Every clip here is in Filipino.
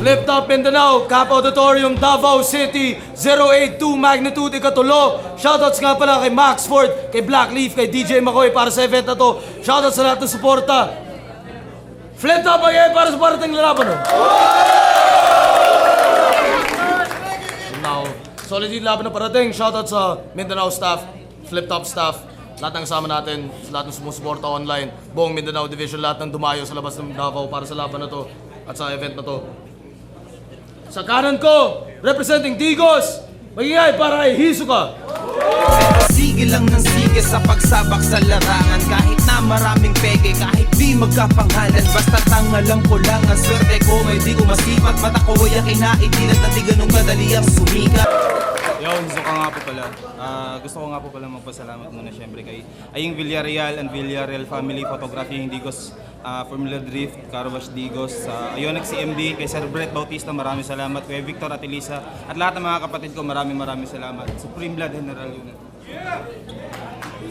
Flip Top Mindanao, Cap Auditorium, Davao City, 082 magnitude ikatulo. Shoutouts nga pala kay Max Ford, kay Blackleaf, kay DJ Makoy para sa event na to. Shoutouts sa lahat ng suporta. Flip Top again para sa parating lalaban. Now, solid yung laban na parating. Shoutouts sa Mindanao staff, Flip Top staff, lahat ng kasama natin, lahat ng sumusuporta online, buong Mindanao Division, lahat ng dumayo sa labas ng Davao para sa laban na to at sa event na to. Sa kanan ko, representing Digos, magingay para kay Hisoka. Sige lang ng sige sa pagsabak sa larangan. Kahit na maraming peke, kahit di magkapanghalan. Basta tanga lang ko lang ang swerte ko. May di ko masipat, mata ko ay kinaidilat na di ganun kadali ang sumikat. Yun, gusto ko nga po pala. Gusto ko nga po pala magpasalamat muna syempre kay Aying Villarreal and Villarreal Family Photography, Digos, Formula Drift, Carwash Digos, Ionex CMD, kay Sir Brett Bautista, maraming salamat. Kay Victor at Elisa, at lahat ng mga kapatid ko, maraming salamat. Supreme Blood General Unit.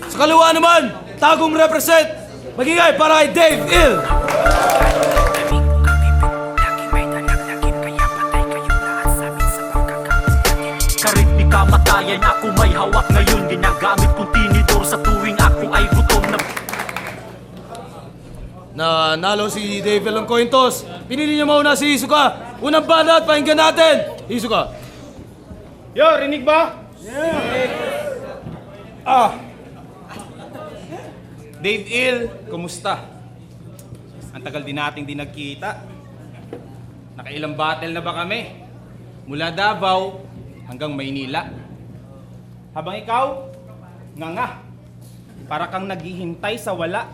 Sa kaliwa naman, tagong represent, magingay para kay Dave Ill. Karit di kamatayan, ako may hawak ngayon. Ginagamit kong tinidor sa tuwing ako ay gutom na. Nalo si Dave Ill ng coin toss. Pinili niya mauna si Hisoka. Unang banda at pakinggan natin. Hisoka. Yo, rinig ba? Dave Ill, kumusta? Ang tagal din nating di nagkita. Nakailang battle na ba kami? Mula Davao hanggang Maynila. Habang ikaw, nga, para kang naghihintay sa wala.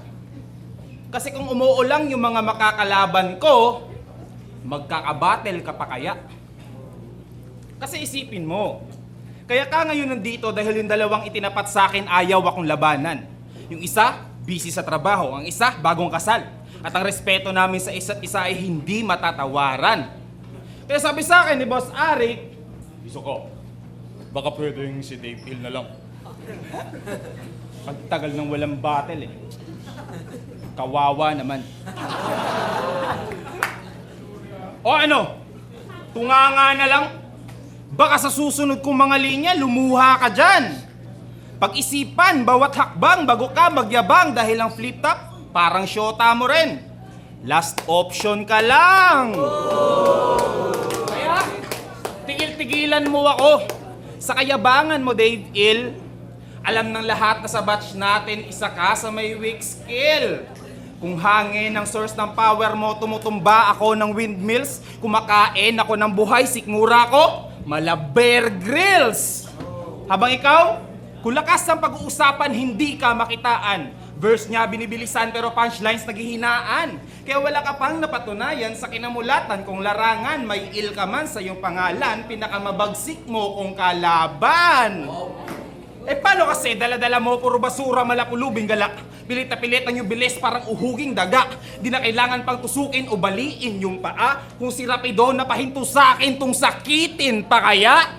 Kasi kung umuulang yung mga makakalaban ko, magkakabattle ka pa kaya? Kasi isipin mo, kaya ka ngayon nandito dahil yung dalawang itinapat sa akin ayaw akong labanan. Yung isa, busy sa trabaho. Ang isa, bagong kasal. At ang respeto namin sa isa't isa ay hindi matatawaran. Kaya sabi sa akin ni Boss Arik, gusto ko, baka pwedeng si Dave Hill na lang. Ang tagal ng walang battle eh. Kawawa naman. O ano? Tunganga na lang? Baka sa susunod kong mga linya, lumuha ka dyan. Pag-isipan, bawat hakbang bago ka magyabang dahil ang flip top, parang syota mo rin. Last option ka lang. Kaya, tigil-tigilan mo ako. Sa kayabangan mo, Dave Ill, alam ng lahat na sa batch natin, isa ka sa may weak skill. Kung hangin ang source ng power mo, tumutumba ako ng windmills, kumakain ako ng buhay, sikmura ko, mala Bear Grylls. Habang ikaw, kung lakas ng pag-uusapan, hindi ka makitaan. Verse niya binibilisan pero punchlines naghihinaan. Kaya wala ka pang napatunayan sa kinamulatan kung larangan, may il ka man sa iyong pangalan, pinakamabagsik mo kung kalaban. Eh paano kasi dala-dala mo puro basura, malakulubing galak? Pilit na pilit ang yung bilis parang uhuging daga. Di na kailangan pang tusukin o baliin yung paa. Kung si Rapido na pahinto sa akin tong sakitin pa kaya?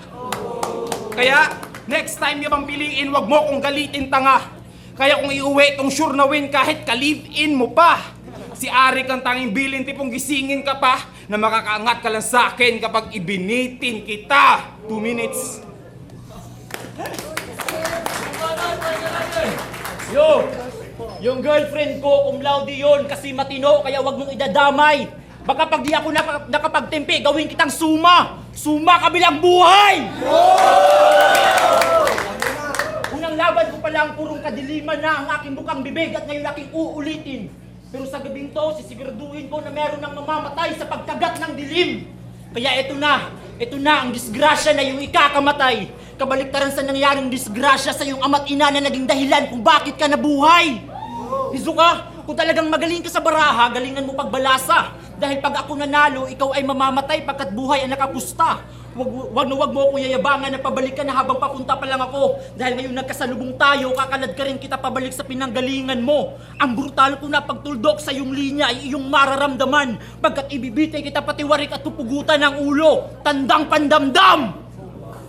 Kaya next time niya bang piliin, wag mo kong galitin tanga. Kaya kung iuwi tong sure na win kahit ka-live-in mo pa. Si Arik ang tanging bilin, tipong gisingin ka pa na makakaangat ka lang sa akin kapag ibinitin kita. 2 minutes. Yo! Yung girlfriend ko, cum laude yun, kasi matino, kaya wag mong idadamay. Baka pag di ako nakapagtempe, gawin kitang suma. Suma kabilang buhay! Unang laban ko pa lang, purong kadiliman na ang aking bukang bibig at ngayon aking uulitin. Pero sa gabing to, sisiguraduhin ko na meron ng mamamatay sa pagkagat ng dilim. Kaya ito na ang disgrasya na yung ikakamatay. Kabaliktaran sa nangyaring disgrasya sa iyong ama't ina na naging dahilan kung bakit ka nabuhay. Hisoka, kung talagang magaling ka sa baraha, galingan mo pagbalasa. Dahil pag ako nanalo, ikaw ay mamamatay pagkat buhay ang nakapusta. Wag mo akong yayabangan na pabalik ka na habang papunta pa lang ako. Dahil ngayon nagkasalubong tayo, kakalad ka rin kita pabalik sa pinanggalingan mo. Ang brutal ko na pagtuldok sa iyong linya ay iyong mararamdaman. Pagkat ibibitay kita patiwarik at pupugutan ng ulo. Tandang pandamdam!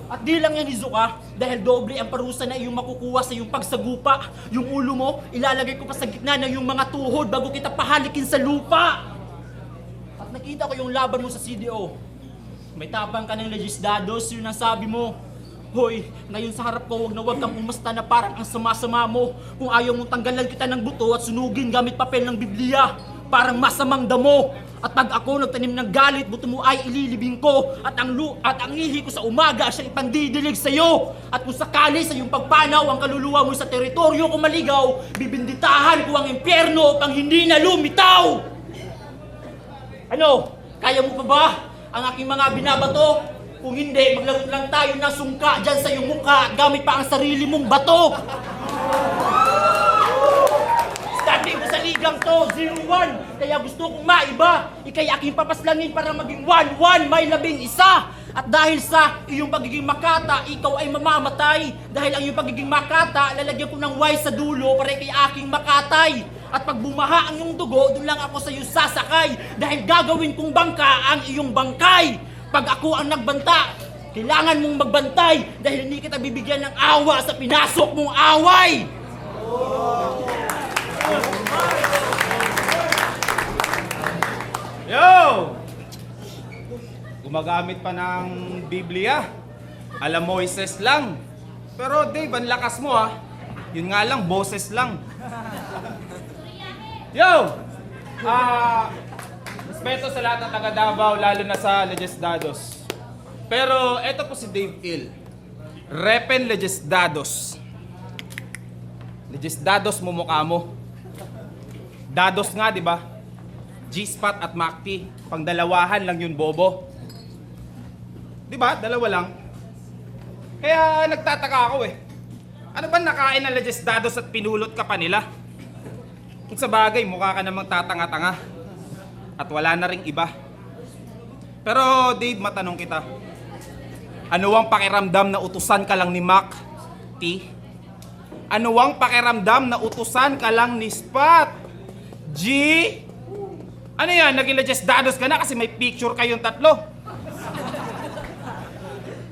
At di lang yan, Hisoka, dahil doble ang parusa na iyong makukuha sa iyong pagsagupa. Yung ulo mo, ilalagay ko pa sa gitna ng iyong mga tuhod bago kita pahalikin sa lupa. At nakikita ko yung laban mo sa CDO. May tapang ka ng legisdados, yun ang sabi mo. Hoy, ngayon sa harap ko, wag kang umasta na parang ang sama-sama mo. Kung ayaw mong tanggalan kita ng buto at sunugin gamit papel ng Biblia, parang masamang damo. At pag ako nagtanim ng galit, buto mo ay ililibing ko. At ang ihi ko sa umaga siya ipandidilig sa iyo. At kung sakali sa iyong pagpanaw ang kaluluwa mo sa teritoryo ko maligaw, bibinditahan ko ang impyerno upang hindi na lumitaw. Ano? Kaya mo pa ba ang aking mga binabato? Kung hindi, maglaro lang tayo ng sungka dyan sa iyong mukha gamit pa ang sarili mong bato. Standing ko sa ligang to, 0-1. Kaya gusto kong maiba. Ika'y aking papaslangin para maging 1-1, may 11. At dahil sa iyong pagiging makata, ikaw ay mamamatay. Dahil ang iyong pagiging makata, lalagyan ko ng Y sa dulo para kay aking makatay. At pag bumaha ang iyong dugo, doon lang ako sa iyo sasakay. Dahil gagawin kong bangka ang iyong bangkay. Pag ako ang nagbanta, kailangan mong magbantay. Dahil hindi kita bibigyan ng awa sa pinasok mong away. Yo! Gumagamit pa ng Biblia. Alam Moises lang. Pero Dave, ang lakas mo ha. Yun nga lang, boses lang. Yo! Respeto sa lahat ng taga Davao, lalo na sa Legisdados. Pero eto po si Dave Il. Repen Legisdados. Legisdados mo mukha mo. Dados nga, di ba? G-Spot at Macti. Pangdalawahan lang yun, bobo. Di ba? Dalawa lang. Kaya nagtataka ako eh. Ano ba nakain ng Legisdados at pinulot ka pa nila? Kung sa bagay, mukha ka namang tatanga-tanga. At wala na ring iba. Pero Dave, matanong kita. Ano ang pakiramdam na utusan ka lang ni Mac T? Ano ang pakiramdam na utusan ka lang ni Spot? G? Ano yan? Naging Legisdados ka na kasi may picture kayong tatlo.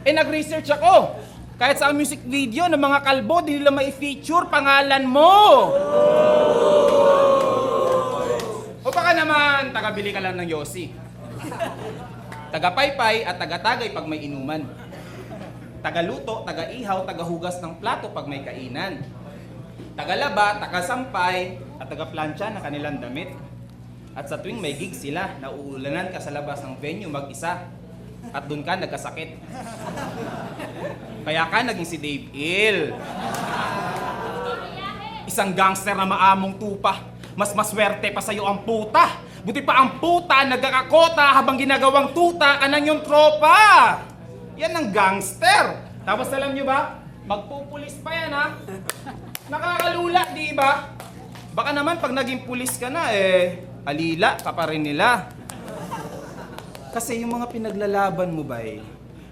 Nag-research ako. Kahit sa music video ng mga kalbo, di nila mai-feature pangalan mo. O baka naman, taga-bili ka lang ng Yossi. Taga-paypay at taga-tagay pag may inuman. Taga-luto, taga-ihaw, taga-hugas ng plato pag may kainan. Taga-laba, taga-sampay, at taga-plancha na kanilang damit. At sa tuwing may gig sila, nauulanan ka sa labas ng venue mag-isa. At doon ka nagkasakit. Kaya ka naging si Dave Il. Isang gangster na maamong tupa. Mas maswerte pa sa'yo ang puta. Buti pa ang puta nagkakakota habang ginagawang tuta ka ng yung tropa. Yan ang gangster. Tapos alam nyo ba, magpupulis pa yan ha. Nakakalula, di ba? Baka naman pag naging pulis ka na alila ka pa rin nila. Kasi yung mga pinaglalaban mo ba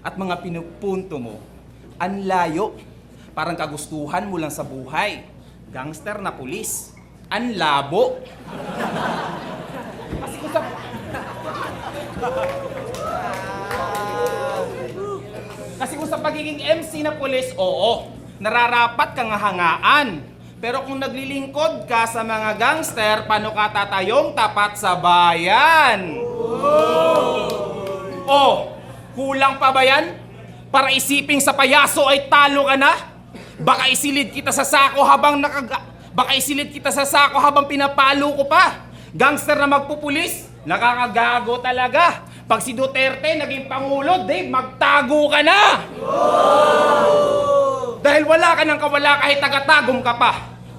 at mga pinupunto mo, ang layo. Parang kagustuhan mo lang sa buhay. Gangster na pulis. Ang labo. Kasi kung sa pagiging MC na pulis, oo, nararapat kang hangaan. Pero kung naglilingkod ka sa mga gangster, paano ka tatayong tapat sa bayan? Oh, kulang pa ba yan? Para isiping sa payaso ay talo ka na? Baka isilid kita sa sako habang pinapalo ko pa. Gangster na magpupulis, nakakagago talaga. Pag si Duterte naging pangulo, Dave, magtago ka na! Dahil wala ka ng kawala kahit tagatagom ka pa.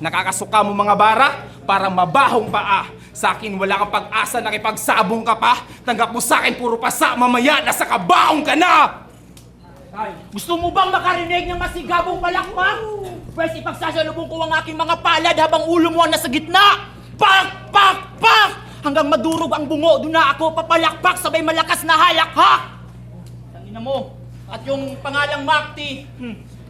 Nakakasuka mo mga bara, parang mabahong paa. Sa akin wala kang pag-asa, nakipagsabong ka pa. Tanggap mo sa akin, puro pasa, mamaya nasa kabaong ka na! Ay, gusto mo bang makarinig ng masigabong palakpak? Pwes ipagsasalubong ko ang aking mga palad habang ulo mo ang nasa gitna! Pak! Pak! Pak! Hanggang madurog ang bungo, doon na ako papalakpak sabay malakas na halakhak! Tangina mo. At yung pangalang Makti,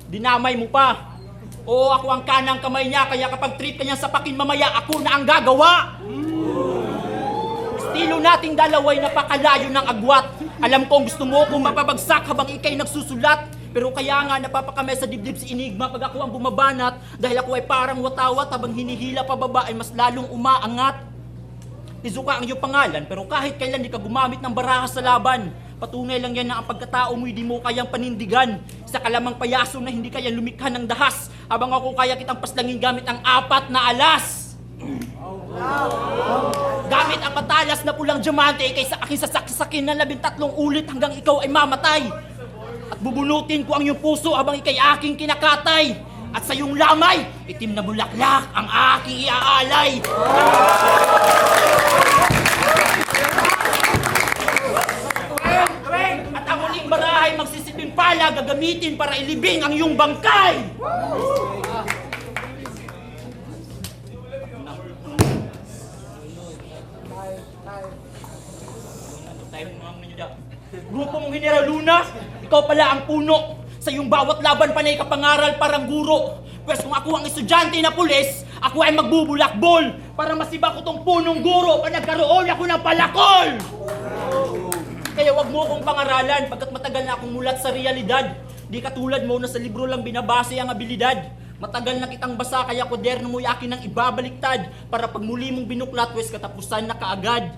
dinamay mo pa. Oo, ako ang kanang kamay niya, kaya kapag trip ka niya sa pakin mamaya, ako na ang gagawa! Estilo nating dalaway napakalayo ng agwat. Alam kong gusto mo kung mapabagsak habang ikay nagsusulat. Pero kaya nga napapakame sa dibdib si Enigma pag ako ang bumabanat. Dahil ako ay parang watawat habang hinihila pababa ay mas lalong umaangat. Hizuka ang iyong pangalan, pero kahit kailan di ka gumamit ng baraha sa laban. Patunay lang yan na ang pagkatao mo'y di mo kayang panindigan. Isa ka lamang payaso na hindi kaya lumikha ng dahas, habang ako kaya kitang paslangin gamit ang 4 na alas. Gamit ang patalas na pulang diamante kaysa aking sasaksakin na 13 ulit hanggang ikaw ay mamatay. At bubunutin ko ang iyong puso habang ikay aking kinakatay. At sa iyong lamay, itim na bulaklak ang aking iaalay. At ang uling barahay magsisiping pala gagamitin para ilibing ang iyong bangkay. Grupo mong General Luna, ikaw pala ang puno. Sa iyong bawat laban panay kapangaral parang guro. Pwes kung ako ang estudyante na pulis, ako ay magbubulakbol para masiba ko tong punong guro pa nagkaroon ako ng palakol. Kaya wag mo akong pangaralan pagkat matagal na akong mulat sa realidad. Di katulad mo na sa libro lang binabase ang abilidad. Matagal na kitang basa kaya koderno mo'y akin ang ibabaliktad para pag muli mong binuklat, wes katapusan na kaagad.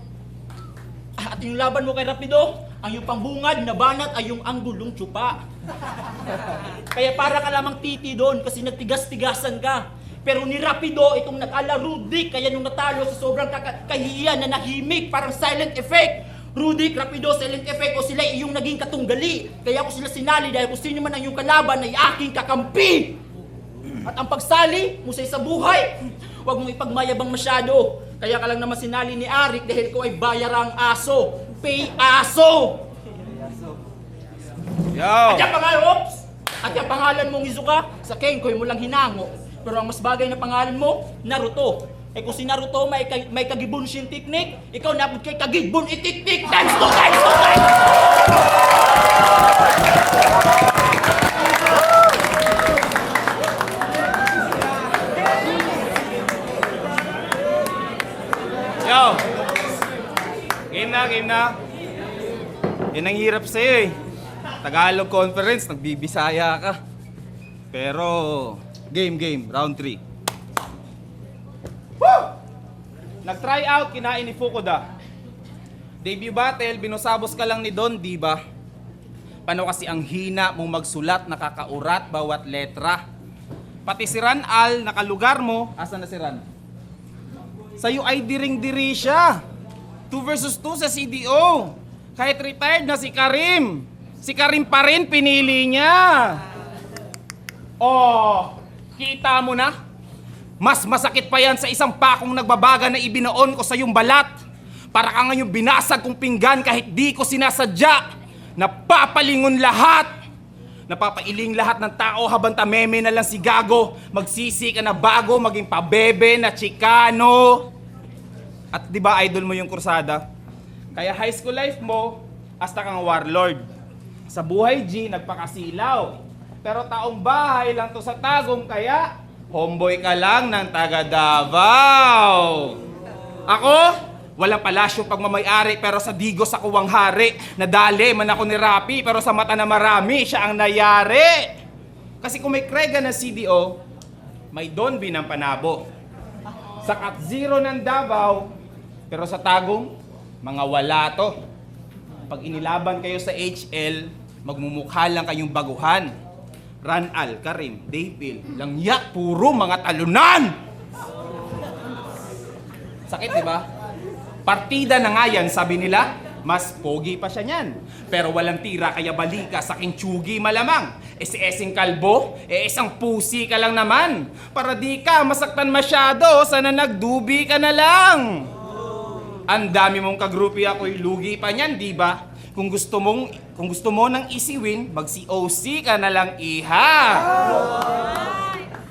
At yung laban mo kay Rapido, ang iyong pambungad na banat ay yung anggulong tsupa. Kaya para ka lamang titi doon kasi nagtigas-tigasan ka. Pero ni Rapido, itong nag-ala Rudik, kaya nung natalo sa sobrang kahihiyan na nahimik, parang silent effect. Rudik, Rapido, silent effect o sila iyong naging katunggali. Kaya ako sila sinali dahil kung sino man ang iyong kalaban ay aking kakampi. At ang pagsali, musay sa buhay, huwag mong ipagmayabang masyado. Kaya ka lang naman sinali ni Arik dahil ko ay bayarang aso. Pay aso! Yo! At yung pangalan, oops! At yung pangalan mong Hizuka, sa Kenkoy mo lang hinango. Pero ang mas bagay na pangalan mo, Naruto. Eh kung si Naruto may kagibon siyang teknik, ikaw napod kay kagibon itik-tik! Times 2! Times 2! Times 2! Yo! Game na, game na. Yan ang hirap sa'yo eh. Tagalog conference, nagbibisaya ka. Pero, game, round 3. Woo! Nag-try out, kinain ni Fukuda. Debut battle, binusabos ka lang ni Don, di ba? Paano kasi ang hina mong magsulat, nakakaurat bawat letra? Pati si Ran Al, nakalugar mo, asan na si Ran? Sa'yo ay diring-diri siya. 2 versus 2 sa CDO. Kahit retired na si Karim. Si Karim pa rin pinili niya. Oh, kita mo na? Mas masakit pa yan sa isang pakong nagbabaga na ibinoon ko sa iyong balat. Para ka ngayong binasag kong pinggan kahit di ko sinasadya. Napapalingon lahat. Napapailing lahat ng tao habang tameme na lang si Gago. Magsisi ka na bago, maging pabebe na Chicano. At di ba idol mo yung kursada? Kaya high school life mo, hasta kang warlord. Sa buhay G, nagpakasilaw. Pero taong bahay lang to sa Tagum, kaya homeboy ka lang ng taga Davao. Ako, walang palasyo pagmamayari pero sa Digos ako ang hari. Nadali man ako ni Rapi pero sa mata na marami siya ang nayari. Kasi kung may krega ng CDO, may Don B ng Panabo. Sa Kat Zero ng Davao, pero sa Tagum, mga wala to. Pag inilaban kayo sa HL, magmumukha lang kayong baguhan. Ran Al, Karim, Dave, Langya, puro mga talunan! Sakit, di ba? Partida na nga yan, sabi nila, mas pogi pa siya niyan. Pero walang tira kaya balika sa aking tsugi malamang. E si Esing Kalbo, isang pusi ka lang naman. Para di ka masaktan masyado, sana nagdubi ka na lang. Ang dami mong kagrupi ako'y lugi pa niyan, di ba? Kung gusto mo nang easy win, mag-COC ka na lang, iha.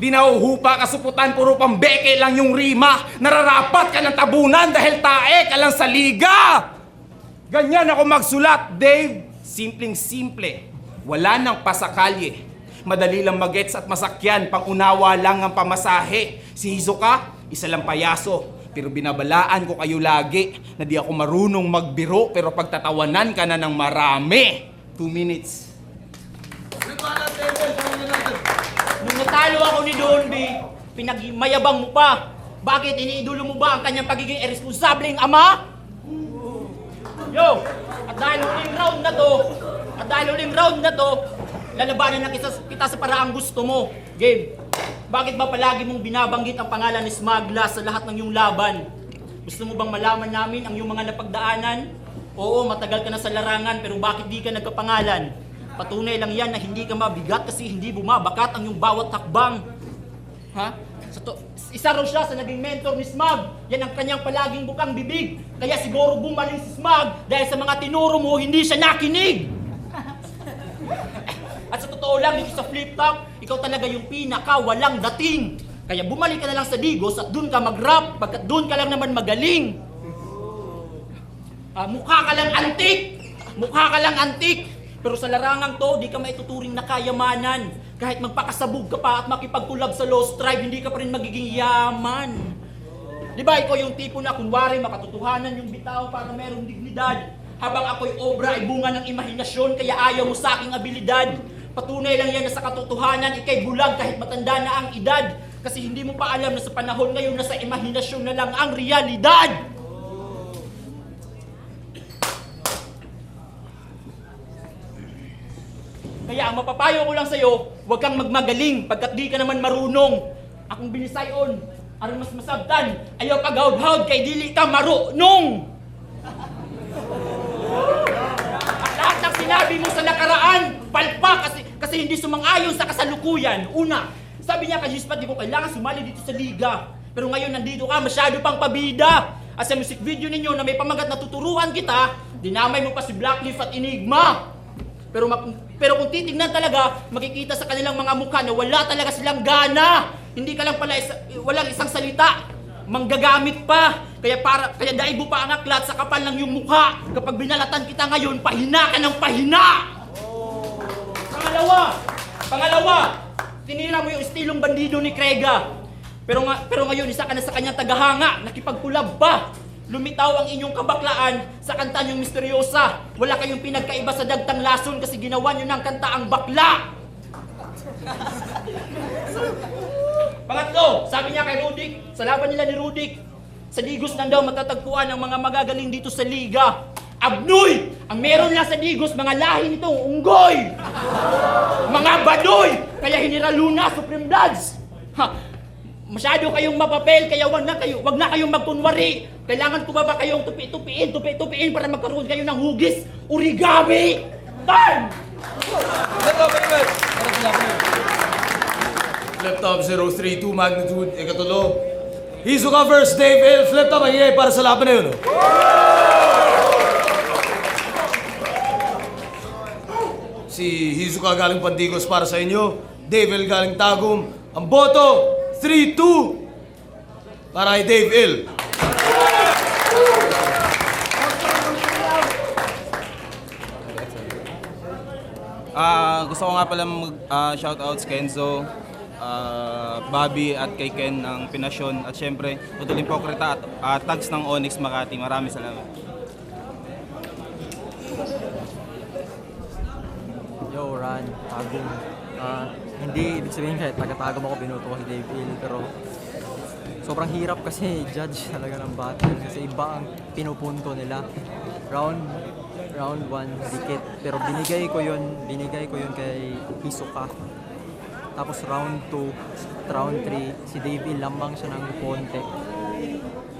Di nauhupa kasuputan, puro pambeke lang yung rima. Nararapat ka ng tabunan dahil tae ka lang sa liga. Ganyan ako magsulat, Dave. Simpleng-simple. Wala nang pasakalye. Madali lang magets at masakyan, pang-unawa lang ang pamasahe. Si Hizuka, isa lang payaso. Pero binabalaan ko kayo lagi na di ako marunong magbiro pero pagtatawanan ka na ng marami. 2 minutes. Nung natalo ako ni Don B, pinagmayabang mo pa. Bakit? Iniidolo mo ba ang kanyang pagiging irresponsableng ama? Yo! At dahil huling round na to, lalabanan na kita sa paraang gusto mo. Game, bakit ba palagi mong binabanggit ang pangalan ni Smagla sa lahat ng iyong laban? Gusto mo bang malaman namin ang iyong mga napagdaanan? Oo, matagal ka na sa larangan, pero bakit di ka nagkapangalan? Patunay lang yan na hindi ka mabigat kasi hindi bumabakat ang iyong bawat hakbang. Ha? Isa raw siya sa naging mentor ni Smag. Yan ang kanyang palaging bukang bibig. Kaya siguro bumaling si Smag dahil sa mga tinuro mo, hindi siya nakinig. At sa totoo lang, dito sa flip top, ikaw talaga yung pinaka walang dating. Kaya bumalik ka na lang sa Digos at dun ka mag-rap, pagkat dun ka lang naman magaling. Mukha ka lang antik. Pero sa larangang to, di ka maituturing na kayamanan. Kahit magpakasabog ka pa at makipagkulab sa Lost Tribe, hindi ka pa rin magiging yaman. Di ba ikaw yung tipo na kunwari makatotohanan yung bitaw para merong dignidad. Habang ako'y obra ay bunga ng imahinasyon, kaya ayaw mo sa aking abilidad. Patunay lang yan na sa katotohanan, ikay bulag kahit matanda na ang edad. Kasi hindi mo pa alam na sa panahon ngayon na sa imahinasyon na lang ang realidad. Kaya ang mapapayo ko lang sa'yo, huwag kang magmagaling pagkat di ka naman marunong. Akong binisayon, aron mas masabtan, ayaw pag-hawd-hawd kay dili ka marunong. At lahat ng sinabi mo sa nakaraan, palpa kasi hindi sumang-ayon sa kasalukuyan. Una, sabi niya kay Gispat, di ko kailangan sumali dito sa liga. Pero ngayon nandito ka, masyado pang pabida. At sa music video ninyo na may pamagat na tuturuan kita, dinamay mo pa si Blackleaf at Enigma. Pero kung titignan talaga, makikita sa kanilang mga mukha na wala talaga silang gana. Hindi ka lang pala walang isang salita. Manggagamit pa. Kaya daibo pa ang aklat sa kapal ng iyong mukha. Kapag binalatan kita ngayon, pahina ka ng pahina. Pangalawa, tinira mo yung estilong bandido ni Krega. Pero ngayon, isa ka na sa kanyang tagahanga. Nakipagkulab pa. Lumitaw ang inyong kabaklaan sa kanta niyong misteryosa. Wala kayong pinagkaiba sa dagtang lason kasi ginawa niyo ng kanta ang bakla. Pangatlo, sabi niya kay Rudik, sa laban nila ni Rudik, sa Digos lang daw matatagpuan ang mga magagaling dito sa liga. Abnoy! Ang meron lang sa Digos, mga lahi nitong unggoy! Mga badoy! Kaya hinira Luna, Supreme Bloods! Masyado kayong mapapel, kaya wag na kayong magkunwari. Kailangan ko ba kayong tupi-tupiin para magkaroon kayo ng hugis? Origami! Time! Flip top 032 magnitude, ikatulo. Hizuka versus Dave Hill. Flip top, magigay para sa laban na yun. Si Hizuka galing Pantigos para sa inyo. Dave Hill galing Tagum. Ang boto, 3-2 para kay Dave Hill. Gusto ko nga pala mag-shoutouts Kenzo, Bobby at kay Ken ng Pinasyon at syempre Putol Impokrita at tags ng Onyx Makati. Maraming salamat. Yo, Ran, Tagum. Hindi ibig sabihin kahit taga-Tagum ako, binuto ko si Dave Hill, pero sobrang hirap kasi judge talaga ng battle kasi iba ang pinupunto nila. Round 1, dikit. Pero binigay ko yun kay Hizuka. Tapos round 2, round 3, si Dave Hill lamang siya ng konti.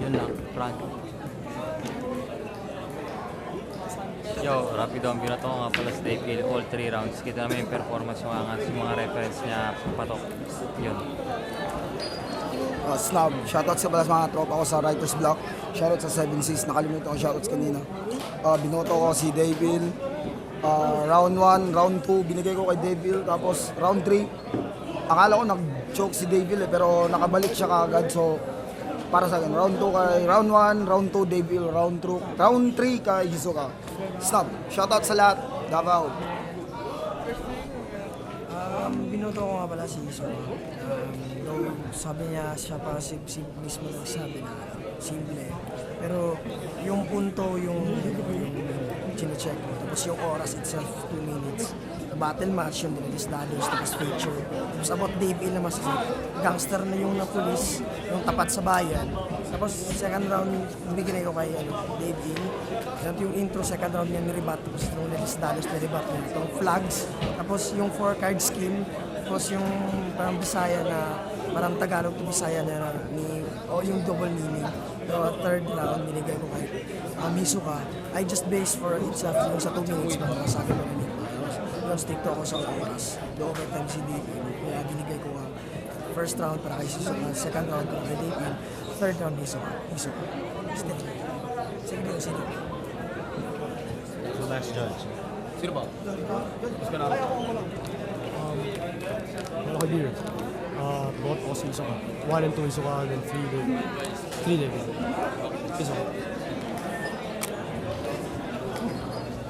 Yun lang, Ran. Yo, rapido ang binato ko nga pala sa Dave Hill, all 3 rounds. Kita namin yung performance yung mga reference niya patok. Yun. Snob, shoutout sa pala sa mga tropa ko sa Writer's Block. Shoutout sa 7-6, nakalimutan ko shoutouts kanina. Binoto ko si Dave Hill. Round 1, round 2, binigay ko kay Dave Hill. Tapos round 3, akala ko nag-choke si Dave Hill pero nakabalik siya kaagad. So, para sa akin, round 2 kay round 1, round 2 Dave Hill, round 3 kay Hizuka. Snob, shoutout sa lahat. Davao. Binoto ko nga pala si Hizuka. Sabi niya, siya pa mismo nagsabi na simple. Pero yung punto, yung chinecheck mo. Tapos yung oras itself, 2 minutes. battle match, yung Dinilis Dalos, tapos feature. Tapos about Dave Hill naman, gangster na yung na-police, yung tapat sa bayan. Tapos second round, binigay ko kay Dave Hill. At yung intro, second round niya ni-rebat, tapos yung Dinilis Dalos ni-rebat niya. Itong flags, tapos yung 4-card scheme, tapos yung parang Bisaya na, parang Tagalog to Bisaya na yung double meaning. Pero third round, binigay ko kay Misuka. I just based for each of yung sa 2 minutes na sabi ko rin. Yung stick to ako sa oras. The overtime si DP. Kaya binigay ko ang first round para kay Misuka, second round para kay DP, third round Misuka. Stick. Sige. So last judge. Sino ba? Ano ka beer? Bought ako sa Isuka. 1 and 2 Isuka, then 3 David. Isuka.